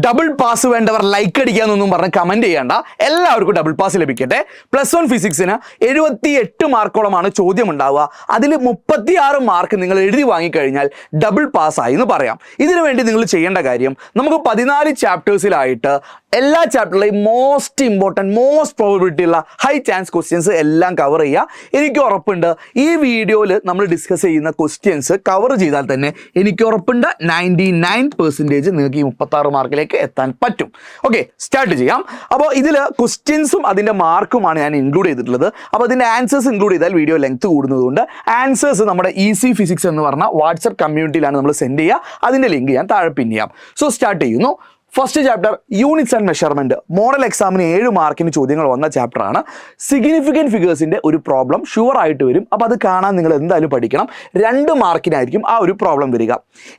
Double pass വേണ്ടവർ like അടിക്കാന്നൊന്നും പറഞ്ഞ് comment ചെയ്യേണ്ട. എല്ലാവർക്കും ഡബിൾ പാസ് ലഭിക്കട്ടെ. +1 ഫിസിക്സിന് 78 മാർക്കോളമാണ് ചോദ്യം ഉണ്ടാവുക. അതിൽ 36 മാർക്ക് നിങ്ങൾ എഴുതി വാങ്ങിക്കഴിഞ്ഞാൽ ഡബിൾ പാസ് ആയി എന്ന് പറയാം. ഇതിനു വേണ്ടി നിങ്ങൾ ചെയ്യേണ്ട കാര്യം, നമുക്ക് 14 ചാപ്റ്റേഴ്സിലായിട്ട് എല്ലാ ചാപ്റ്ററിലെയും മോസ്റ്റ് ഇമ്പോർട്ടൻറ്റ്, മോസ്റ്റ് പ്രോബബിലിറ്റി ഉള്ള ഹൈ ചാൻസ് ക്വസ്റ്റ്യൻസ് എല്ലാം കവർ ചെയ്യുക. എനിക്ക് ഉറപ്പുണ്ട് ഈ വീഡിയോയിൽ നമ്മൾ ഡിസ്കസ് ചെയ്യുന്ന ക്വസ്റ്റ്യൻസ് കവർ ചെയ്താൽ തന്നെ എനിക്ക് ഉറപ്പുണ്ട് 99% നിങ്ങൾക്ക് ഈ 36 മാർക്കിലേക്ക് എത്താൻ പറ്റും. ഓക്കെ, സ്റ്റാർട്ട് ചെയ്യാം. അപ്പോൾ ഇതിൽ ക്വസ്റ്റ്യൻസും അതിൻ്റെ മാർക്കുമാണ് ഞാൻ ഇൻക്ലൂഡ് ചെയ്തിട്ടുള്ളത്. അപ്പോൾ അതിൻ്റെ ആൻസേഴ്സ് ഇൻക്ലൂഡ് ചെയ്താൽ വീഡിയോ ലെങ്ത് കൂടുന്നതുകൊണ്ട് ആൻസേഴ്സ് നമ്മുടെ ഈസി ഫിസിക്സ് എന്ന് പറഞ്ഞ വാട്സപ്പ് കമ്മ്യൂണിറ്റിയിലാണ് നമ്മൾ സെൻഡ് ചെയ്യുക. അതിൻ്റെ ലിങ്ക് ഞാൻ താഴെ പിൻ ചെയ്യാം. സോ സ്റ്റാർട്ട് ചെയ്യുന്നു. First chapter units and measurement. Model എക്സാമിന് 7 മാർക്കിന് ചോദ്യങ്ങൾ വന്ന ചാപ്റ്ററാണ്. സിഗ്നിഫിക്കൻറ്റ് ഫിഗേഴ്സിന്റെ ഒരു പ്രോബ്ലം ഷുവർ ആയിട്ട് വരും. അപ്പോൾ അത് കാണാൻ നിങ്ങൾ എന്തായാലും പഠിക്കണം. 2 മാർക്കിനായിരിക്കും ആ ഒരു പ്രോബ്ലം വരിക.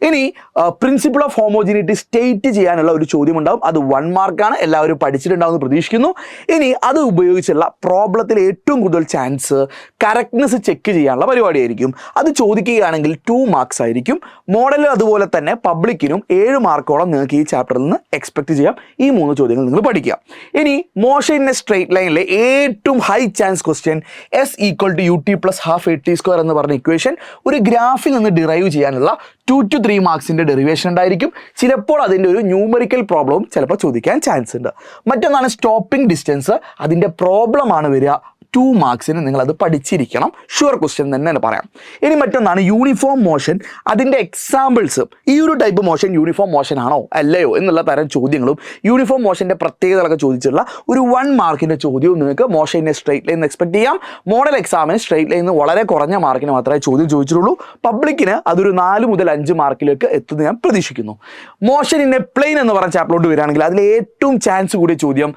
ഇനി പ്രിൻസിപ്പിൾ ഓഫ് ഹോമോജിനിറ്റി സ്റ്റേറ്റ് ചെയ്യാനുള്ള ഒരു ചോദ്യം ഉണ്ടാവും. അത് 1 മാർക്കാണ്. എല്ലാവരും പഠിച്ചിട്ടുണ്ടാവുമെന്ന് പ്രതീക്ഷിക്കുന്നു. ഇനി അത് ഉപയോഗിച്ചുള്ള പ്രോബ്ലത്തിൽ ഏറ്റവും കൂടുതൽ ചാൻസ് കറക്റ്റ്നെസ് ചെക്ക് ചെയ്യാനുള്ള പരിപാടിയായിരിക്കും. അത് ചോദിക്കുകയാണെങ്കിൽ 2 മാർക്സ് ആയിരിക്കും. മോഡലും അതുപോലെ തന്നെ പബ്ലിക്കിനും 7 മാർക്കോളം നിങ്ങൾക്ക് ഈ ചാപ്റ്ററിൽ നിന്ന് എക്സ്പെക്ട് ചെയ്യാം. ഈ 3 ചോദ്യങ്ങൾ നിങ്ങൾ പഠിക്കുക. ഇനി മോഷൻ ഇൻ എ സ്ട്രെയിറ്റ് ലൈനിലെ ഏറ്റവും high chance question S = ut + ½ at² എന്ന് പറഞ്ഞ ഇക്വേഷൻ ഒരു ഗ്രാഫിൽ നിന്ന് ഡിറൈവ് ചെയ്യാനുള്ള 2 to 3 മാർക്സിന്റെ ഡെറിവേഷൻ ഉണ്ടായിരിക്കും. ചിലപ്പോൾ അതിൻ്റെ ഒരു ന്യൂമറിക്കൽ പ്രോബ്ലവും ചിലപ്പോൾ ചോദിക്കാൻ ചാൻസ് ഉണ്ട്. മറ്റൊന്നാണ് സ്റ്റോപ്പിംഗ് ഡിസ്റ്റൻസ്. അതിൻ്റെ പ്രോബ്ലമാണ് വരിക. 2 മാർക്സിന് നിങ്ങളത് പഠിച്ചിരിക്കണം. ഷുവർ ക്വസ്റ്റ്യൻ തന്നെ പറയാം. ഇനി മറ്റൊന്നാണ് യൂണിഫോം മോഷൻ. അതിൻ്റെ എക്സാമ്പിൾസ്, ഈ ഒരു ടൈപ്പ് മോഷൻ യൂണിഫോം മോഷൻ ആണോ അല്ലയോ എന്നുള്ള തരം ചോദ്യങ്ങളും യൂണിഫോം മോഷൻ്റെ പ്രത്യേകതകളൊക്കെ ചോദിച്ചിട്ടുള്ള ഒരു 1 മാർക്കിൻ്റെ ചോദ്യവും നിങ്ങൾക്ക് motion in A straight line expect ചെയ്യാം. മോഡൽ എക്സാമിന് സ്ട്രെയിറ്റ് ലൈൻ വളരെ കുറഞ്ഞ മാർക്കിന് മാത്രമേ ചോദ്യം ചോദിച്ചിട്ടുള്ളൂ. പബ്ലിക്കിന് അതൊരു 4 മുതൽ 5 മാർക്കിലേക്ക് എത്തുന്നത് ഞാൻ പ്രതീക്ഷിക്കുന്നു. മോഷൻ ഇൻ എ പ്ലെയിൻ എന്ന് പറഞ്ഞ ചാപ്റ്ററിലോട്ട് വരികയാണെങ്കിൽ അതിൽ ഏറ്റവും ചാൻസ് കൂടിയ ചോദ്യം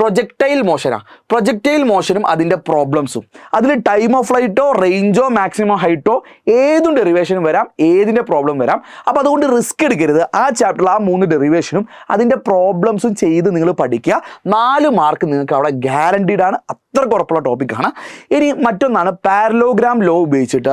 പ്രൊജക്ടൈൽ മോഷനാണ്. പ്രൊജക്ടൈൽ മോഷനും അതിൻ്റെ പ്രോബ്ലംസും, അതിൽ ടൈം ഓഫ് ഫ്ലൈറ്റോ റേഞ്ചോ മാക്സിമം ഹൈറ്റോ ഏതും ഡെറിവേഷനും വരാം, ഏതിൻ്റെ പ്രോബ്ലം വരാം. അപ്പോൾ അതുകൊണ്ട് റിസ്ക് എടുക്കരുത്. ആ ചാപ്റ്ററിൽ ആ 3 ഡെറിവേഷനും അതിൻ്റെ പ്രോബ്ലംസും ചെയ്ത് നിങ്ങൾ പഠിക്കുക. 4 മാർക്ക് നിങ്ങൾക്ക് അവിടെ ഗ്യാരണ്ടീഡ് ആണ്. അത്രയ്ക്ക് ഉറപ്പുള്ള ടോപ്പിക്കാണ്. ഇനി മറ്റൊന്നാണ് പാരലോഗ്രാം ലോ ഉപയോഗിച്ചിട്ട്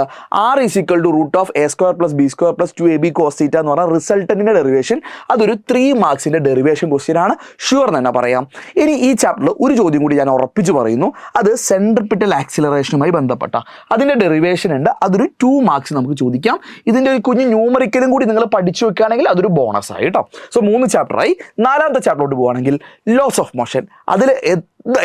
R = √(a² + b² + 2ab cos θ) എന്ന് പറഞ്ഞ റിസൾട്ടന്റിൻ്റെ ഡെറിവേഷൻ. അതൊരു 3 മാർക്സിൻ്റെ ഡെറിവേഷൻ ക്വസ്റ്റ്യൻ ആണ്. ഷുവർ തന്നെ പറയാം. ഇനി ഈ ചാപ്റ്ററിൽ ഒരു ചോദ്യം കൂടി ഞാൻ ഉറപ്പിച്ച് പറയുന്നു. അത് സെൻട്രിപിറ്റൽ ആക്സിലറേഷനുമായി ബന്ധപ്പെട്ട അതിൻ്റെ ഡെറിവേഷൻ ഉണ്ട്. അതൊരു 2 മാർക്സ് നമുക്ക് ചോദിക്കാം. ഇതിൻ്റെ ഒരു കുഞ്ഞ് ന്യൂമറിക്കലും കൂടി നിങ്ങൾ പഠിച്ചു വെക്കുകയാണെങ്കിൽ അതൊരു ബോണസ് ആയി കേട്ടോ. സോ 3 ചാപ്റ്ററായി. 4ാമത്തെ ചാപ്റ്ററിലോട്ട് പോവുകയാണെങ്കിൽ ലോസ് ഓഫ് മോഷൻ. അതിൽ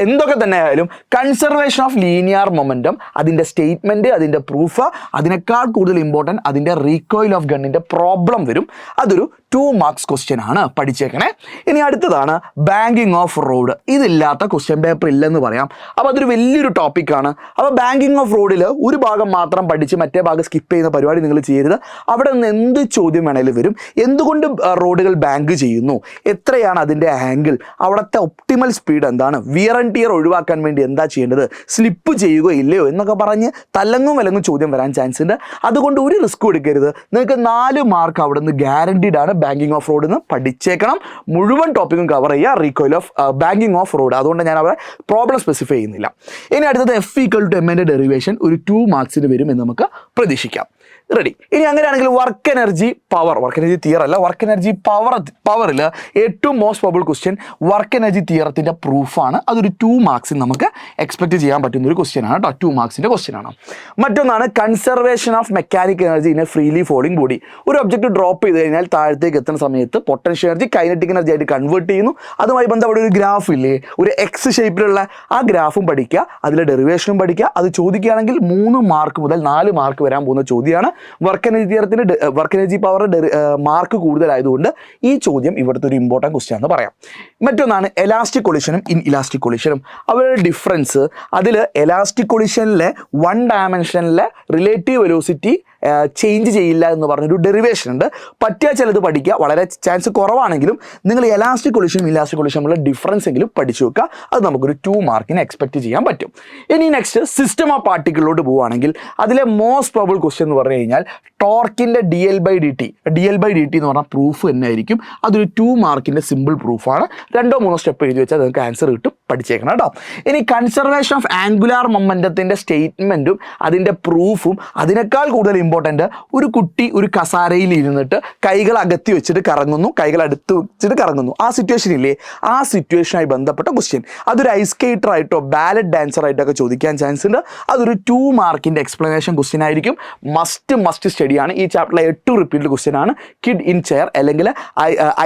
എന്തൊക്കെ തന്നെ ആയാലും കൺസർവേഷൻ ഓഫ് ലീനിയർ മൊമെൻറ്റം, അതിൻ്റെ സ്റ്റേറ്റ്മെൻറ്റ്, അതിൻ്റെ പ്രൂഫ്, അതിനേക്കാൾ കൂടുതൽ ഇമ്പോർട്ടൻറ്റ് അതിൻ്റെ റീകോയിൽ ഓഫ് ഗണ്ണിൻ്റെ പ്രോബ്ലം വരും. അതൊരു 2 മാർക്സ് ക്വസ്റ്റ്യൻ ആണ്. പഠിച്ചേക്കണേ. ഇനി അടുത്തതാണ് ബാങ്കിങ് ഓഫ് റോഡ്. ഇതില്ലാത്ത ക്വസ്റ്റ്യൻ പേപ്പർ ഇല്ലെന്ന് പറയാം. അപ്പോൾ അതൊരു വലിയൊരു ടോപ്പിക്കാണ്. അപ്പോൾ ബാങ്കിങ് ഓഫ് റോഡിൽ ഒരു ഭാഗം മാത്രം പഠിച്ച് മറ്റേ ഭാഗം സ്കിപ്പ് ചെയ്യുന്ന പരിപാടി നിങ്ങൾ ചെയ്യരുത്. അവിടെ നിന്ന് എന്ത് ചോദ്യം വേണേലും വരും. എന്തുകൊണ്ട് റോഡുകൾ ബാങ്ക് ചെയ്യുന്നു, എത്രയാണ് അതിൻ്റെ ആംഗിൾ, അവിടുത്തെ ഒപ്റ്റിമൽ സ്പീഡ് എന്താണ്, വിയർ ആൻഡ് ടിയർ ഒഴിവാക്കാൻ വേണ്ടി എന്താ ചെയ്യേണ്ടത്, സ്ലിപ്പ് ചെയ്യുകയോ ഇല്ലയോ എന്നൊക്കെ പറഞ്ഞ് തലങ്ങും വിലങ്ങും ചോദ്യം വരാൻ ചാൻസ് ഉണ്ട്. അതുകൊണ്ട് ഒരു റിസ്ക്കും എടുക്കരുത്. നിങ്ങൾക്ക് 4 മാർക്ക് അവിടെ നിന്ന് ഗ്യാരണ്ടീഡ് ആണ്. ബാങ്കിങ് ഓഫ് റോഡ് എന്ന് പഠിച്ചേക്കണം. മുഴുവൻ ടോപ്പിക്കും കവർ ചെയ്യുക. Recoil of banking of road. അതുകൊണ്ട് ഞാൻ അവിടെ പ്രോബ്ലം സ്പെസിഫൈ ചെയ്യുന്നില്ല. ഇനി അടുത്തത് F = m ൻ്റെ ഡെറിവേഷൻ ഒരു 2 മാർക്സിന് വരും എന്ന് നമുക്ക് പ്രതീക്ഷിക്കാം. റെഡി. ഇനി അങ്ങനെയാണെങ്കിൽ വർക്ക് എനർജി തിയർ അല്ല, വർക്ക് എനർജി പവറിൽ ഏറ്റവും most probable question work energy തിയറത്തിൻ്റെ പ്രൂഫാണ്. അതൊരു 2 മാർക്സിന് നമുക്ക് എക്സ്പെക്ട് ചെയ്യാൻ പറ്റുന്ന ഒരു ക്വസ്റ്റ്യൻ ആണ് കേട്ടോ. 2 മാർക്സിൻ്റെ ക്വസ്റ്റ്യൻ ആണ്. മറ്റൊന്നാണ് conservation of mechanic energy in a freely falling body. ഒരു ഒബ്ജക്റ്റ് ഡ്രോപ്പ് ചെയ്ത് കഴിഞ്ഞാൽ താഴത്തേക്ക് എത്തുന്ന സമയത്ത് പൊട്ടൻഷ്യൽ എനർജി കൈനറ്റിക് എനർജി ആയിട്ട് കൺവേർട്ട് ചെയ്യുന്നു. അതുമായി ബന്ധപ്പെട്ട ഒരു ഗ്രാഫ് ഇല്ലേ, ഒരു X ഷേപ്പിലുള്ള ആ ഗ്രാഫും പഠിക്കുക, അതിലെ ഡെറിവേഷനും പഠിക്കുക. അത് ചോദിക്കുകയാണെങ്കിൽ 3 മാർക്ക് മുതൽ 4 മാർക്ക് വരാൻ പോകുന്ന ചോദ്യമാണ്. വർക്ക് എനർജി തിയറത്തിന് വർക്ക് എനർജി പവറിൻ്റെ മാർക്ക് കൂടുതലായതുകൊണ്ട് ഈ ചോദ്യം ഇവിടുത്തെ ഒരു ഇമ്പോർട്ടൻറ്റ് ക്വസ്റ്റ്യൻ എന്ന് പറയാം. മറ്റൊന്നാണ് എലാസ്റ്റിക് കൊളിഷനും ഇൻ ഇലാസ്റ്റിക് കൊളിഷനും. അവരുടെ ഡിഫറൻസ്, അതിൽ എലാസ്റ്റിക് കൊളിഷനിലെ 1 ഡയമെൻഷനിലെ റിലേറ്റീവ് വെലോസിറ്റി ചേഞ്ച് ചെയ്യില്ല എന്ന് പറഞ്ഞൊരു ഡെറിവേഷൻ ഉണ്ട്. പറ്റിയാൽ ചിലത് പഠിക്കുക. വളരെ ചാൻസ് കുറവാണെങ്കിലും നിങ്ങൾ എലാസ്റ്റിക് കൊളിഷനും ഇലാസ്റ്റിക് കൊളിഷനുള്ള ഡിഫറൻസ് എങ്കിലും പഠിച്ചു വെക്കുക. അത് നമുക്കൊരു 2 മാർക്കിന് എക്സ്പെക്ട് ചെയ്യാൻ പറ്റും. ഇനി നെക്സ്റ്റ് സിസ്റ്റം ഓഫ് പാർട്ടിക്കിളിലോട്ട് പോവുകയാണെങ്കിൽ അതിലെ മോസ്റ്റ് പ്രോബബിൾ ക്വസ്റ്റ്യൻ എന്ന് പറഞ്ഞു കഴിഞ്ഞാൽ ടോർക്കിൻ്റെ dl/dt എന്ന് പറഞ്ഞാൽ പ്രൂഫ് തന്നെ ആയിരിക്കും. അതൊരു 2 മാർക്കിൻ്റെ സിമ്പിൾ പ്രൂഫാണ്. 2 or 3 സ്റ്റെപ്പ് എഴുതി വെച്ചാൽ നിങ്ങൾക്ക് ആൻസർ കിട്ടും. പഠിച്ചേക്കണം കേട്ടോ. ഇനി കൺസർവേഷൻ ഓഫ് ആംഗുലാർ മൊമെൻറ്റത്തിൻ്റെ സ്റ്റേറ്റ്മെൻറ്റും അതിൻ്റെ പ്രൂഫും അതിനേക്കാൾ കൂടുതൽ ഇമ്പോർട്ടൻ്റ് ഒരു കുട്ടി ഒരു കസാരയിൽ ഇരുന്നിട്ട് കൈകൾ അകത്തി വെച്ചിട്ട് കറങ്ങുന്നു, കൈകൾ അടുത്ത് വെച്ചിട്ട് കറങ്ങുന്നു. ആ സിറ്റുവേഷൻ ഇല്ലേ, ആ സിറ്റുവേഷനുമായി ബന്ധപ്പെട്ട ക്വസ്റ്റ്യൻ. അതൊരു ഐസ് സ്കേറ്ററായിട്ടോ ബാലറ്റ് ഡാൻസറായിട്ടോ ഒക്കെ ചോദിക്കാൻ ചാൻസ് ഉണ്ട്. അതൊരു 2 മാർക്കിൻ്റെ എക്സ്പ്ലനേഷൻ ക്വസ്റ്റ്യൻ ആയിരിക്കും. മസ്റ്റ് സ്റ്റഡിയാണ്. ഈ ചാപ്റ്ററിലെ 8 റിപ്പീറ്റഡ് ക്വസ്റ്റ്യൻ ആണ് കിഡ് ഇൻ ചെയർ അല്ലെങ്കിൽ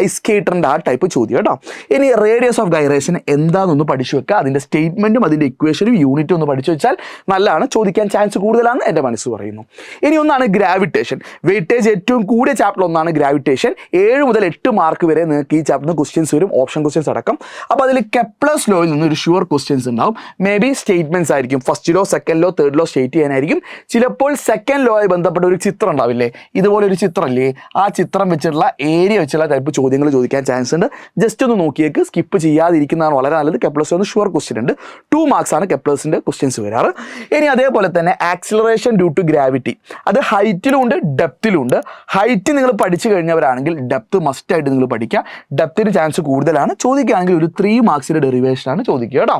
ഐസ് സ്കേറ്ററിൻ്റെ ആ ടൈപ്പ് ചോദ്യം കേട്ടോ. ഇനി റേഡിയസ് ഓഫ് ഗൈറേഷൻ എന്താണെന്നൊന്ന് പഠിച്ചു വെക്കുക. അതിൻ്റെ സ്റ്റേറ്റ്മെൻറ്റും അതിൻ്റെ ഇക്വേഷനും യൂണിറ്റും ഒന്ന് പഠിച്ചു വെച്ചാൽ നല്ലതാണ്, ചോദിക്കാൻ ചാൻസ് കൂടുതലാണെന്ന് എൻ്റെ മനസ്സ് പറയുന്നു. ഇനി ഒന്നാണ് ഗ്രാവിറ്റേഷൻ. വെയിറ്റേജ് ഏറ്റവും കൂടിയ ചാപ്റ്റർ ഒന്നാണ് ഗ്രാവിറ്റേഷൻ. 7 മുതൽ 8 മാർക്ക് വരെ നിങ്ങൾക്ക് ഈ ചാപ്റ്ററിന് ക്വസ്റ്റ്യൻസ് വരും, ഓപ്ഷൻ ക്വസ്റ്റ്യൻസ് അടക്കം. അപ്പോൾ അതിൽ കെപ്ലർസ് ലോയിൽ നിന്ന് ഒരു ഷുവർ ക്വസ്റ്റ്യൻസ് ഉണ്ടാവും. മേ ബി സ്റ്റേറ്റ്മെൻറ്റ്സ് ആയിരിക്കും. First law, second law, third law state ചെയ്യാനായിരിക്കും. ചിലപ്പോൾ സെക്കൻഡ് ലോ ആയി ബന്ധപ്പെട്ട ഒരു ചിത്രം ഉണ്ടാവില്ലേ, ഇതുപോലെ ഒരു ചിത്രമല്ലേ, ആ ചിത്രം വെച്ചിട്ടുള്ള ഏരിയ വെച്ചുള്ള ടൈപ്പ് ചോദ്യങ്ങൾ ചോദിക്കാൻ ചാൻസ് ഉണ്ട്. ജസ്റ്റ് ഒന്ന് നോക്കിയേക്ക്, സ്കിപ്പ് ചെയ്യാതിരിക്കുന്നതാണ് വളരെ നല്ലത്. കെപ്ലേഴ്സ് ഒന്ന് ഷുവർ ക്വസ്റ്റ്യൻ ഉണ്ട്. 2 മാർക്സ് ആണ് കെപ്ലേഴ്സിൻ്റെ ക്വസ്റ്റ്യൻസ് വരാറ്. ഇനി അതേപോലെ തന്നെ ആക്സിലറേഷൻ ഡ്യൂ ടു ഗ്രാവിറ്റി, അത് ഹൈറ്റിലും ഉണ്ട് ഡെപ്തിലും ഉണ്ട്. ഹൈറ്റ് നിങ്ങൾ പഠിച്ചു കഴിഞ്ഞവരാണെങ്കിൽ ഡെപ്ത് മസ്റ്റായിട്ട് നിങ്ങൾ പഠിക്കുക. ഡെപ്തിന് ചാൻസ് കൂടുതലാണ്. ചോദിക്കുകയാണെങ്കിൽ ഒരു 3 മാർക്സിൻ്റെ ഡെറിവേഷനാണ് ചോദിക്കുക കേട്ടോ.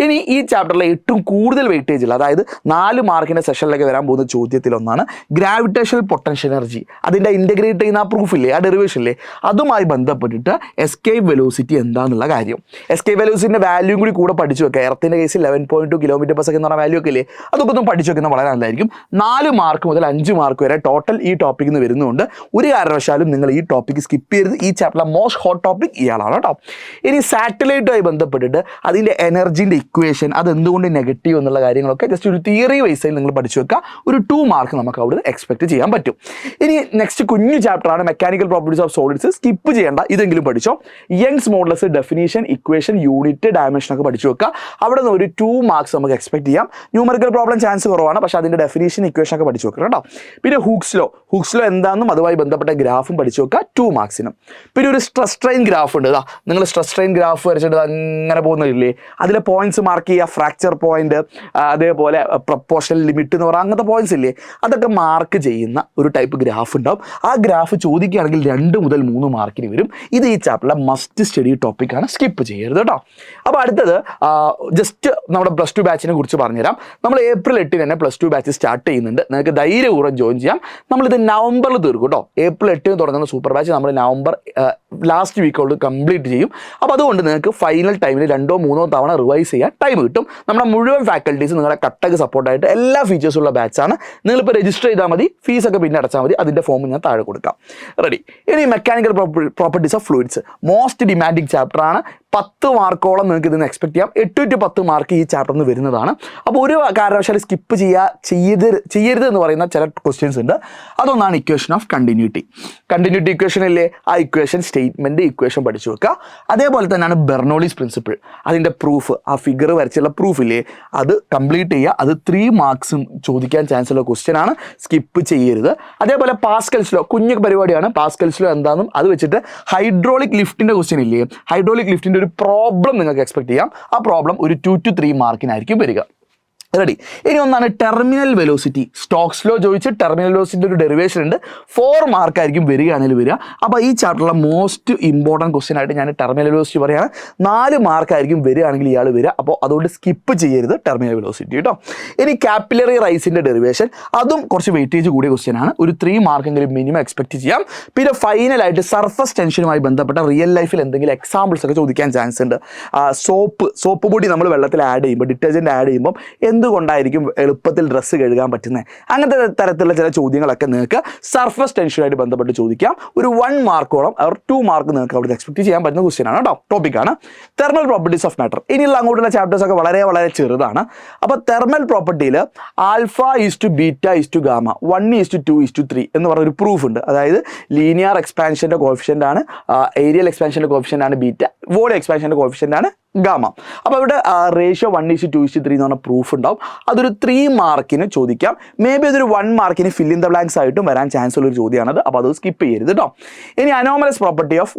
ഇനി ഈ ചാപ്റ്ററിലെ ഏറ്റവും കൂടുതൽ വെയിറ്റേജ് ഉള്ള, അതായത് 4 മാർക്കിൻ്റെ സെഷനിലേക്ക് വരാൻ പോകുന്ന ചോദ്യത്തിലൊന്നാണ് ഗ്രാവിറ്റേഷണൽ പൊട്ടൻഷ്യൽ എനർജി. അതിൻ്റെ ഇൻ്റഗ്രേറ്റ് ചെയ്യുന്ന ആ പ്രൂഫ് ഇല്ലേ, ആ ഡെറിവേഷൻ ഇല്ലേ, അതുമായി ബന്ധപ്പെട്ടിട്ട് എസ്കേപ്പ് വെലോസിറ്റി എന്താണെന്നുള്ള കാര്യം. എസ്കേപ്പ് വെലോസിറ്റിൻ്റെ വാല്യൂ കൂടി പഠിച്ചു വെക്കുക. എർത്തിൻ്റെ കേസിൽ 11.2 km/s എന്ന് പറഞ്ഞ വാല്യൂ ഒക്കെ ഇല്ലേ, അതൊക്കെ ഒന്നും പഠിച്ചു വെക്കുന്നത് വളരെ നല്ലതായിരിക്കും. 4 മാർക്ക് മുതൽ 5 മാർക്ക് വരെ ടോട്ടൽ ഈ ടോപ്പിക്കിൽ നിന്ന് വരുന്നുണ്ട്. ഒരു കാരണവശാലും നിങ്ങൾ ഈ ടോപ്പിക്ക് സ്കിപ്പ് ചെയ്യരുത്. ഈ ചാപ്റ്ററിലെ മോസ്റ്റ് ഹോട്ട് ടോപ്പിക് ഇയാളാണ് കേട്ടോ. ഇനി സാറ്റലൈറ്റുമായി ബന്ധപ്പെട്ടിട്ട് അതിൻ്റെ എനർജീൻ്റെ ഇക്വേഷൻ, അതെന്തുകൊണ്ട് നെഗറ്റീവ് എന്നുള്ള കാര്യങ്ങളൊക്കെ ജസ്റ്റ് ഒരു തിയറി വൈസിൽ നിങ്ങൾ പഠിച്ചു വെക്കുക. ഒരു 2 മാർക്ക് നമുക്ക് അവിടെ എക്സ്പെക്ട് ചെയ്യാൻ പറ്റും. ഇനി നെക്സ്റ്റ് കുഞ്ഞു ചാപ്റ്ററാണ് mechanical properties of solids. Skip ചെയ്യേണ്ട, ഇതെങ്കിലും പഠിച്ചോ. Young's modulus, definition, equation, unit, dimension ഒക്കെ പഠിച്ചു വെക്കുക. അവിടെ നിന്ന് ഒരു 2 മാർക്സ് നമുക്ക് എക്സ്പെക്ട് ചെയ്യാം. ന്യൂമറിക്കൽ പ്രോബ്ലം ചാൻസ് കുറവാണ്, പക്ഷേ അതിൻ്റെ ഡെഫിനീഷൻ, ഇക്വേഷൻ ഒക്കെ പഠിച്ചു വെക്കണം കേട്ടോ. പിന്നെ ഹൂക്സ് ലോ എന്താണെന്നും അതുമായി ബന്ധപ്പെട്ട ഗ്രാഫും പഠിച്ചു വെക്കുക 2 മാർക്സിനും. പിന്നെ ഒരു സ്ട്രെസ് സ്ട്രെയിൻ ഗ്രാഫ് ഉണ്ട്. നിങ്ങൾ സ്ട്രെസ് സ്ട്രെയിൻ ഗ്രാഫ് വരച്ചിട്ട് അങ്ങനെ പോകുന്നില്ലേ, അതിലെ പോയിന്റ്സ് മാർക്ക് ചെയ്യുക. ഫ്രാക്ചർ പോയിന്റ്, അതേപോലെ പ്രപ്പോർഷണൽ ലിമിറ്റ് എന്ന് പറയുക, അങ്ങനത്തെ പോയിന്റ്സ് ഇല്ലേ, അതൊക്കെ മാർക്ക് ചെയ്യുന്ന ഒരു ടൈപ്പ് ഗ്രാഫ് ഉണ്ടാവും. ആ ഗ്രാഫ് ചോദിക്കുകയാണെങ്കിൽ 2 മുതൽ 3 മാർക്കിന് വരും. ഇത് ഈ ചാപ്റ്ററിലെ മസ്റ്റ് സ്റ്റഡി ടോപ്പിക്കാണ്, സ്കിപ്പ് ചെയ്യരുത് കേട്ടോ. അപ്പോൾ അടുത്തത് ജസ്റ്റ് നമ്മുടെ +2 ബാച്ചിനെ കുറിച്ച് പറഞ്ഞുതരാം. നമ്മൾ April 8 തന്നെ +2 ബാച്ച് സ്റ്റാർട്ട് ചെയ്യുന്നുണ്ട്. നിങ്ങൾക്ക് ധൈര്യപൂർവ്വം ജോയിൻ ചെയ്യാം. നമ്മളിത് നവംബറിൽ തീർക്കും കേട്ടോ. April 8 തുടങ്ങുന്ന സൂപ്പർ ബാച്ച് നമ്മൾ നവംബർ ലാസ്റ്റ് വീക്കോട് കംപ്ലീറ്റ് ചെയ്യും. അപ്പോൾ അതുകൊണ്ട് നിങ്ങൾക്ക് ഫൈനൽ ടൈമിൽ 2-3 തവണ റിവൈസ് ചെയ്യാൻ ടൈം കിട്ടും. നമ്മുടെ മുഴുവൻ ഫാക്കൽറ്റീസ് നിങ്ങളുടെ കട്ടക്ക് സപ്പോർട്ടായിട്ട് എല്ലാ ഫീച്ചേഴ്സുള്ള ബാച്ചാണ്. നിങ്ങളിപ്പോൾ രജിസ്റ്റർ ചെയ്താൽ മതി, ഫീസൊക്കെ പിന്നെ അടച്ചാൽ മതി. അതിൻ്റെ ഫോം ഞാൻ താഴെ കൊടുക്കാം. റെഡി. ഇനി mechanical properties of fluids, most demanding ചാപ്റ്ററാണ്. 10 മാർക്കോളം നിങ്ങൾക്ക് ഇതിന് എക്സ്പെക്ട് ചെയ്യാം. 8-10 മാർക്ക് ഈ ചാപ്റ്ററിൽ നിന്ന് വരുന്നതാണ്. അപ്പോൾ ഒരു കാരണവശാലും സ്കിപ്പ് ചെയ്യരുത് എന്ന് പറയുന്ന ചില ക്വസ്റ്റ്യൻസ് ഉണ്ട്. അതൊന്നാണ് ഇക്വേഷൻ ഓഫ് കണ്ടിന്യൂറ്റി ഇക്വേഷൻ അല്ലേ, ആ ഇക്വേഷൻ, സ്റ്റേറ്റ്മെൻറ്റ്, ഇക്വേഷൻ പഠിച്ചു വെക്കുക. അതേപോലെ തന്നെയാണ് ബെർണോളിസ് പ്രിൻസിപ്പിൾ, അതിൻ്റെ പ്രൂഫ്, ആ ഫിഗർ വരച്ചുള്ള പ്രൂഫ് ഇല്ലേ, അത് കംപ്ലീറ്റ് ചെയ്യുക. അത് 3 മാർക്സും ചോദിക്കാൻ ചാൻസ് ഉള്ള ക്വസ്റ്റ്യൻ ആണ്, സ്കിപ്പ് ചെയ്യരുത്. അതേപോലെ പാസ്കൽസ് ലോ, കുഞ്ഞു പരിപാടിയാണ്. പാസ്കൽസ് ലോ എന്താണെന്നും അത് വെച്ചിട്ട് ഹൈഡ്രോളിക് ലിഫ്റ്റിൻ്റെ ക്വസ്റ്റ്യൻ ഇല്ലേ, ഹൈഡ്രോളിക് ലിഫ്റ്റിൻ്റെ ഒരു പ്രോബ്ലം നിങ്ങൾക്ക് എക്സ്പെക്ട് ചെയ്യാം. ആ പ്രോബ്ലം ഒരു 2-3 മാർക്കിനായിരിക്കും വരിക. റെഡി. ഇനി ഒന്നാണ് ടെർമിനൽ വെലോസിറ്റി. സ്റ്റോക്സ് ലോ ചോദിച്ച് ടെർമിനൽ വെലോസിറ്റിൻ്റെ ഒരു ഡെറിവേഷൻ ഉണ്ട്. 4 മാർക്കായിരിക്കും വരികയാണെങ്കിൽ വരിക. അപ്പോൾ ഈ ചാപ്റ്ററിലെ മോസ്റ്റ് ഇമ്പോർട്ടൻറ്റ് ക്വസ്റ്റ്യൻ ആയിട്ട് ഞാൻ ടെർമിനൽ വെലോസിറ്റി പറയുകയാണ്. 4 മാർക്കായിരിക്കും വരികയാണെങ്കിൽ ഇയാൾ വരിക. അപ്പോൾ അതുകൊണ്ട് സ്കിപ്പ് ചെയ്യരുത് ടെർമിനൽ വെലോസിറ്റി കേട്ടോ. ഇനി കാപ്പിലറി റൈസിൻ്റെ ഡെറിവേഷൻ, അതും കുറച്ച് വെയിറ്റേജ് കൂടിയ ക്വസ്റ്റ്യൻ ആണ്. ഒരു 3 മാർക്കെങ്കിലും മിനിമം എക്സ്പെക്ട് ചെയ്യാം. പിന്നെ ഫൈനലായിട്ട് സർഫസ് ടെൻഷനുമായി ബന്ധപ്പെട്ട റിയൽ ലൈഫിൽ എന്തെങ്കിലും എക്സാമ്പിൾസ് ഒക്കെ ചോദിക്കാൻ ചാൻസ് ഉണ്ട്. സോപ്പ് പൊടി നമ്മൾ വെള്ളത്തിൽ ആഡ് ചെയ്യുമ്പോൾ, ഡിറ്റർജൻറ്റ് ആഡ് ചെയ്യുമ്പോൾ എന്തുകൊണ്ടായിരിക്കും എളുപ്പത്തിൽ ഡ്രസ്സ് കഴുകാൻ പറ്റുന്നത്, അങ്ങനത്തെ തരത്തിലുള്ള ചില ചോദ്യങ്ങളൊക്കെ നിങ്ങൾക്ക് സർഫസ് ടെൻഷനുമായിട്ട് ബന്ധപ്പെട്ട് ചോദിക്കാം. ഒരു 1 മാർക്കോളം 2 മാർക്ക് നിങ്ങൾക്ക് അവിടെ എക്സ്പെക്ട് ചെയ്യാൻ പറ്റുന്ന ക്വസ്റ്റ്യൻ ആണ് കേട്ടോ. ടോപ്പിക്കാണ് തെർമൽ പ്രോപ്പർട്ടീസ് ഓഫ് മാറ്റർ. ഇനിയുള്ള അങ്ങോട്ടുള്ള ചാപ്റ്റേഴ്സ് ഒക്കെ വളരെ വളരെ ചെറുതാണ്. അപ്പോൾ തെർമൽ പ്രോപ്പർട്ടിയിൽ α:β:γ 1:2:3 എന്ന് പറഞ്ഞൊരു പ്രൂഫ് ഉണ്ട്. അതായത് ലീനിയർ എക്സ്പാൻഷൻ്റെ കോഫിഷ്യൻ്റ് ആണ്, ഏരിയൽ എക്സ്പാൻഷൻ്റെ കോഫിഷ്യൻ്റ് ആണ് ബീറ്റ, വോളിയം എക്സ്പാൻഷൻ്റെ കോഫിഷ്യൻ്റ് ആണ് ഗാമ. അപ്പോൾ ഇവിടെ റേഷ്യോ 1:2:3 എന്ന് പറഞ്ഞ പ്രൂഫ് ഉണ്ടാവും. അതൊരു 3 മാർക്കിന് ചോദിക്കാം. മേ ബി അതൊരു 1 മാർക്കിന് ഫിൽ ഇൻ ദ ബ്ലാങ്ക്സ് ആയിട്ടും വരാൻ ചാൻസ് ഉള്ളൊരു ചോദ്യമാണത്. അപ്പോൾ അത് സ്കിപ്പ് ചെയ്യരുത് കേട്ടോ. ഇനി അനോമലസ് പ്രോപ്പർട്ടി ഓഫ്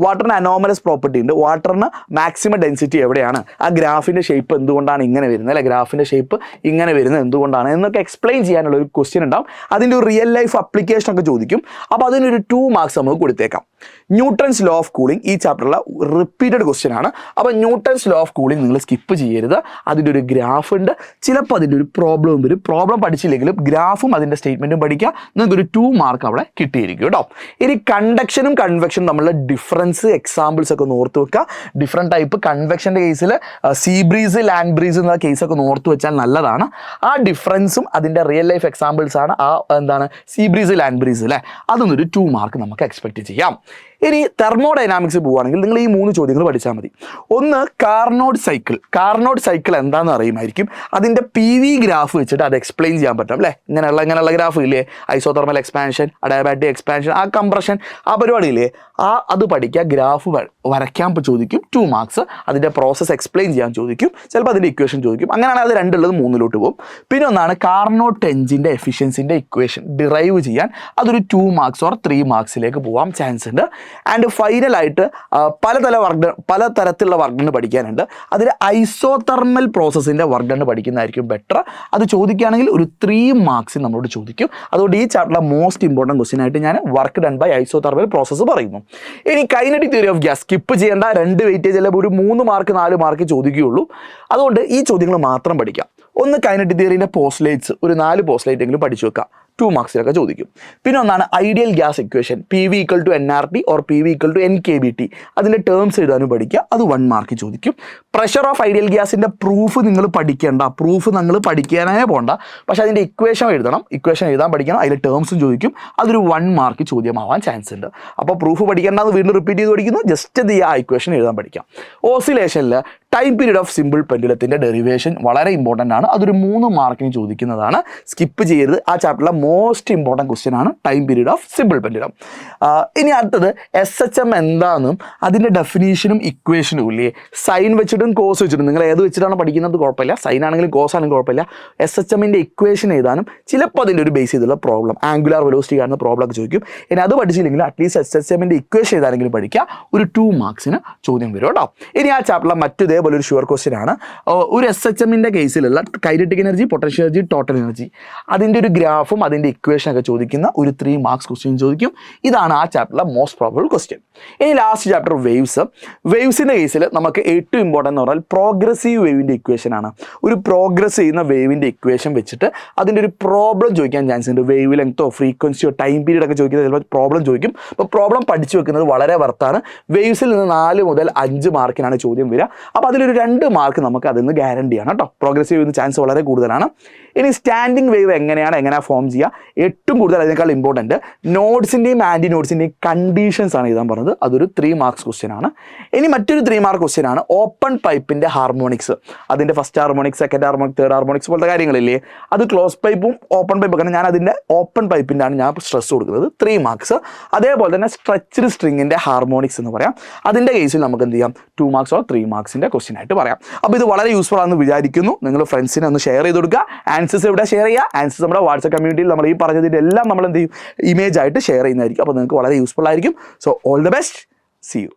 വാട്ടറിന് അനോമലസ് പ്രോപ്പർട്ടി ഉണ്ട്. വാട്ടറിന് മാക്സിമം ഡെൻസിറ്റി എവിടെയാണ്, ആ ഗ്രാഫിൻ്റെ ഷേപ്പ് എന്തുകൊണ്ടാണ് ഇങ്ങനെ വരുന്നത്, അല്ലെ ഗ്രാഫിൻ്റെ ഷേപ്പ് ഇങ്ങനെ വരുന്നത് എന്തുകൊണ്ടാണ് എന്നൊക്കെ എക്സ്പ്ലെയിൻ ചെയ്യാനുള്ള ഒരു ക്വസ്റ്റ്യൻ ഉണ്ടാവും. അതിൻ്റെ ഒരു റിയൽ ലൈഫ് അപ്ലിക്കേഷൻ ഒക്കെ ചോദിക്കും. അപ്പോൾ അതിനൊരു 2 മാർക്സ് നമുക്ക് കൊടുത്തേക്കാം. ന്യൂട്ടൺസ് ലോ ഓഫ് കൂളിംഗ് ഈ ചാപ്റ്ററിലെ റിപ്പീറ്റഡ് ക്വസ്റ്റ്യൻ ആണ്. അപ്പോൾ ന്യൂട്ടൺസ് ലോ ഓഫ് കൂളിംഗ് നിങ്ങൾ സ്കിപ്പ് ചെയ്യരുത്. അതിൻ്റെ ഒരു ഗ്രാഫ് ഉണ്ട്, ചിലപ്പോൾ അതിൻ്റെ ഒരു പ്രോബ്ലം വരും. പ്രോബ്ലം പഠിച്ചില്ലെങ്കിലും ഗ്രാഫും അതിൻ്റെ സ്റ്റേറ്റ്മെൻറ്റും പഠിക്കുക, നിങ്ങൾക്ക് ഒരു 2 മാർക്ക് അവിടെ കിട്ടിയിരിക്കും കേട്ടോ. ഇനി കണ്ടക്ഷനും കൺവെക്ഷനും തമ്മിലുള്ള ഡിഫറൻസ് എക്സാമ്പിൾസ് ഒക്കെ ഒന്ന് ഓർത്ത് വെക്കുക. ഡിഫറെൻറ്റ് ടൈപ്പ് കൺവെക്ഷൻ്റെ കേസിൽ സീ ബ്രീസ്, ലാൻഡ് ബ്രീസ് എന്ന കേസൊക്കെ ഒന്ന് ഓർത്ത് വെച്ചാൽ നല്ലതാണ്. ആ ഡിഫറൻസും അതിൻ്റെ റിയൽ ലൈഫ് എക്സാമ്പിൾസ് ആണ്. ആ എന്താണ് സീ ബ്രീസ്, ലാൻഡ് ബ്രീസ് അല്ലേ, അതൊന്നൊരു 2 മാർക്ക് നമുക്ക് എക്സ്പെക്ട് ചെയ്യാം. ഇനി തെർമോഡൈനാമിക്സ് പോവുകയാണെങ്കിൽ നിങ്ങൾ ഈ 3 ചോദ്യങ്ങൾ പഠിച്ചാൽ മതി. ഒന്ന്, കാർനോട്ട് സൈക്കിൾ. കാർനോട്ട് സൈക്കിൾ എന്താണെന്ന് അറിയുമായിരിക്കും. അതിൻ്റെ PV ഗ്രാഫ് വെച്ചിട്ട് അത് എക്സ്പ്ലെയിൻ ചെയ്യാൻ പറ്റും അല്ലേ. ഇങ്ങനെയുള്ള ഗ്രാഫ് ഇല്ലേ, ഐസോതെർമൽ എക്സ്പാൻഷൻ, അഡയാബാറ്റിക് എക്സ്പാൻഷൻ, ആ കംപ്രഷൻ, ആ പരിപാടിയില്ലേ, അത് പഠിക്കുക. ഗ്രാഫ് വരയ്ക്കാൻ ചോദിക്കും 2 മാർക്സ്. അതിൻ്റെ പ്രോസസ്സ് എക്സ്പ്ലെയിൻ ചെയ്യാൻ ചോദിക്കും, ചിലപ്പോൾ അതിൻ്റെ ഇക്വേഷൻ ചോദിക്കും. അങ്ങനെയാണെങ്കിൽ അത് 2 ഉള്ളത് 3 പോകും. പിന്നെ ഒന്നാണ് കാർനോട്ട് എഞ്ചിൻ്റെ എഫിഷ്യൻസിൻ്റെ ഇക്വേഷൻ ഡിറൈവ് ചെയ്യാൻ, അതൊരു 2 മാർക്സ് ഓർ 3 മാർക്സിലേക്ക് പോകാൻ ചാൻസ് ഉണ്ട്. ആൻഡ് ഫൈനലായിട്ട് പലതരത്തിലുള്ള വർക്ക് ഡൺ പഠിക്കാനുണ്ട്. അതിൽ ഐസോതെർമൽ പ്രോസസ്സിൻ്റെ വർക്ക് ഡൺ പഠിക്കുന്നതായിരിക്കും ബെറ്റർ. അത് ചോദിക്കുകയാണെങ്കിൽ ഒരു 3 മാർക്സ് നമ്മളോട് ചോദിക്കും. അതുകൊണ്ട് ഈ ചാപ്റ്ററിലെ മോസ്റ്റ് ഇമ്പോർട്ടൻറ്റ് ക്വസ്റ്റ്യൻ ആയിട്ട് ഞാൻ work done by isothermal process പറയുന്നു. ഇനി kinetic theory of gas skip ചെയ്യേണ്ട, 2 വെയിറ്റേജ് അല്ലെങ്കിൽ ഒരു 3 മാർക്ക് 4 മാർക്ക് ചോദിക്കുകയുള്ളൂ. അതുകൊണ്ട് ഈ ചോദ്യങ്ങൾ മാത്രം പഠിക്കാം. ഒന്ന്, കൈനറ്റിക് തിയറിൻ്റെ പോസ്റ്റ്ലേറ്റ്സ് ഒരു 4 പോസ്റ്റ്ലേറ്റ് എങ്കിലും പഠിച്ചു വെക്കാം, 2 മാർക്സിലൊക്കെ ചോദിക്കും. പിന്നെ ഒന്നാണ് ideal gas equation, PV = nRT or PV = NKBT. അതിൻ്റെ ടേംസ് എഴുതാനും പഠിക്കുക, അത് 1 മാർക്ക് ചോദിക്കും. പ്രഷർ ഓഫ് ഐഡിയൽ ഗ്യാസിൻ്റെ പ്രൂഫ് നിങ്ങൾ പഠിക്കേണ്ട, പ്രൂഫ് നിങ്ങൾ പഠിക്കാനേ പോകണ്ട, പക്ഷേ അതിൻ്റെ ഇക്വേഷൻ എഴുതണം. ഇക്വേഷൻ എഴുതാൻ പഠിക്കണം, അതിലെ ടേംസും ചോദിക്കും, അതൊരു 1 മാർക്ക് ചോദ്യമാവാൻ ചാൻസ് ഉണ്ട്. അപ്പോൾ പ്രൂഫ് പഠിക്കേണ്ടത് വീണ്ടും റിപ്പീറ്റ് ചെയ്ത് പഠിക്കുന്നു, ജസ്റ്റ് ആ ഇക്വേഷൻ എഴുതാൻ പഠിക്കാം. ഓസിലേഷനിൽ ടൈം പീരീഡ് ഓഫ് സിമ്പിൾ പെൻഡുലത്തിൻ്റെ ഡെറിവേഷൻ വളരെ ഇമ്പോർട്ടൻ്റ് ആണ്, അതൊരു 3 മാർക്കിന് ചോദിക്കുന്നതാണ്, സ്കിപ്പ് ചെയ്യരുത്. ആ ചാപ്റ്ററിലെ മോസ്റ്റ് ഇമ്പോർട്ടൻറ്റ് ക്വസ്റ്റ്യൻ ആണ് time period of simple pendulum. ഇനി അടുത്തത് SHM എന്താണെന്നും അതിൻ്റെ ഡെഫിനീഷനും ഇക്വേഷനും ഇല്ലേ, സൈൻ വെച്ചിട്ടും കോസ് വെച്ചിട്ടും, നിങ്ങൾ ഏത് വെച്ചിട്ടാണ് പഠിക്കുന്നത് കുഴപ്പമില്ല, സൈൻ ആണെങ്കിലും കോസ് ആണെങ്കിലും കുഴപ്പമില്ല. SHMൻ്റെ ഇക്വേഷൻ എഴുതാനും ചിലപ്പോൾ അതിൻ്റെ ഒരു ബേസ് ചെയ്തുള്ള പ്രോബ്ലം, ആംഗുലാർ വെലോസിറ്റി കാണുന്ന പ്രോബ്ലം ഒക്കെ ചോദിക്കും. ഇനി അത് പഠിച്ചില്ലെങ്കിൽ അറ്റ്ലീസ്റ്റ് SHMൻ്റെ ഇക്വേഷൻ എഴുതാനെങ്കിലും പഠിക്കുക, ഒരു 2 മാർക്സിന് ചോദ്യം വരും കേട്ടോ. ഇനി ആ ചാപ്റ്ററിലെ മറ്റു ഇതേപോലെ ഒരു ഷുവർ ക്വസ്റ്റ്യൻ ആണ്. ഒരു SHMൻ്റെ കേസിലുള്ള kinetic energy, potential energy, total energy, അതിൻ്റെ ഒരു ഗ്രാഫും അതിൻ്റെ ഇക്വേഷൻ ഒക്കെ ചോദിക്കുന്ന ഒരു 3 മാർക്സ് ക്വസ്റ്റ്യൻ ചോദിക്കും. ഇതാണ് ആ ചാപ്റ്ററിലെ മോസ്റ്റ് പ്രോബബിൾ ക്വസ്റ്റ്യൻ. ഇനി ലാസ്റ്റ് ചാപ്റ്റർ വേവ്സ്. വേവ്സിൻ്റെ കേസിൽ നമുക്ക് ഏറ്റവും ഇമ്പോർട്ടൻ്റ് എന്ന് പറഞ്ഞാൽ പ്രോഗ്രസീവ് വേവിൻ്റെ ഇക്വേഷൻ ആണ്. ഒരു പ്രോഗ്രസ് ചെയ്യുന്ന വേവിൻ്റെ ഇക്വേഷൻ വെച്ചിട്ട് അതിൻ്റെ ഒരു പ്രോബ്ലം ചോദിക്കാൻ ചാൻസ് ഉണ്ട്. വേവ് ലെങ്തോ ഫ്രീക്വൻസിയോ ടൈം പീരീഡ് ഒക്കെ ചോദിക്കുന്നത് ചിലപ്പോൾ പ്രോബ്ലം ചോദിക്കും. അപ്പോൾ പ്രോബ്ലം പഠിച്ചു വെക്കുന്നത് വളരെ വർത്താണ്. വേവ്സിൽ നിന്ന് 4 മുതൽ 5 മാർക്കിനാണ് ചോദ്യം വരിക. അപ്പോൾ അതിലൊരു 2 മാർക്ക് നമുക്ക് അതിൽ നിന്ന് ഗ്യാരണ്ടിയാണ് കേട്ടോ. പ്രോഗ്രസീവ് വേവിന് ചാൻസ് വളരെ കൂടുതലാണ്. ഇനി സ്റ്റാൻഡിങ് വേവ് എങ്ങനെ ഫോം ചെയ്യുക, ഏറ്റവും കൂടുതൽ അതിനേക്കാൾ ഇമ്പോർട്ടൻറ്റ് നോഡ്സിൻ്റെയും ആൻറ്റി നോഡ്സിൻ്റെയും കണ്ടീഷൻസ് ആണ് എഴുതാൻ പറഞ്ഞത്, അതൊരു 3 മാർക്സ് ക്വസ്റ്റ്യൻ ആണ്. ഇനി മറ്റൊരു 3 മാർക്ക് ക്വസ്റ്റ്യൻ ആണ് ഓപ്പൺ പൈപ്പിൻ്റെ ഹാർമോണിക്സ്. അതിൻ്റെ first harmonics, second harmonics, third harmonics പോലത്തെ കാര്യങ്ങളില്ലേ, അത് ക്ലോസ് പൈപ്പും ഓപ്പൺ പൈപ്പും ഒക്കെ. ഞാൻ അതിൻ്റെ ഓപ്പൺ പൈപ്പിൻ്റെ ആണ് ഞാൻ സ്ട്രെസ് കൊടുക്കുന്നത്, 3 മാർക്സ്. അതേപോലെ തന്നെ സ്ട്രെച്ച്ഡ് സ്ട്രിങ്ങിൻ്റെ ഹാർമോണിക്സ് എന്ന് പറയാം, അതിൻ്റെ കേസിൽ നമുക്ക് എന്ത് ചെയ്യാം, 2 മാർക്സ് ഓർ 3 മാർക്സിൻ്റെ ക്വസ്റ്റ്യൻ ആയിട്ട് പറയാം. അപ്പോൾ ഇത് വളരെ യൂസ്ഫുൾ ആണെന്ന് വിചാരിക്കുന്നു. നിങ്ങൾ ഫ്രണ്ട്സിനെ ഒന്ന് ഷെയർ ചെയ്ത് കൊടുക്കുക. ആൻസേഴ്സ് ഇവിടെ ഷെയർ ചെയ്യുക. ആൻസേഴ്സ് നമ്മുടെ വാട്സ്ആപ്പ് കമ്മ്യൂണിറ്റിയിൽ നമ്മൾ ഈ പറഞ്ഞതിൻ്റെ എല്ലാം നമ്മൾ എന്ത് ചെയ്യും, ഇമേജ് ആയിട്ട് ഷെയർ ചെയ്യുന്നതായിരിക്കും. അപ്പോൾ നിങ്ങൾക്ക് വളരെ യൂസ്ഫുൾ ആയിരിക്കും. So all the best, see U.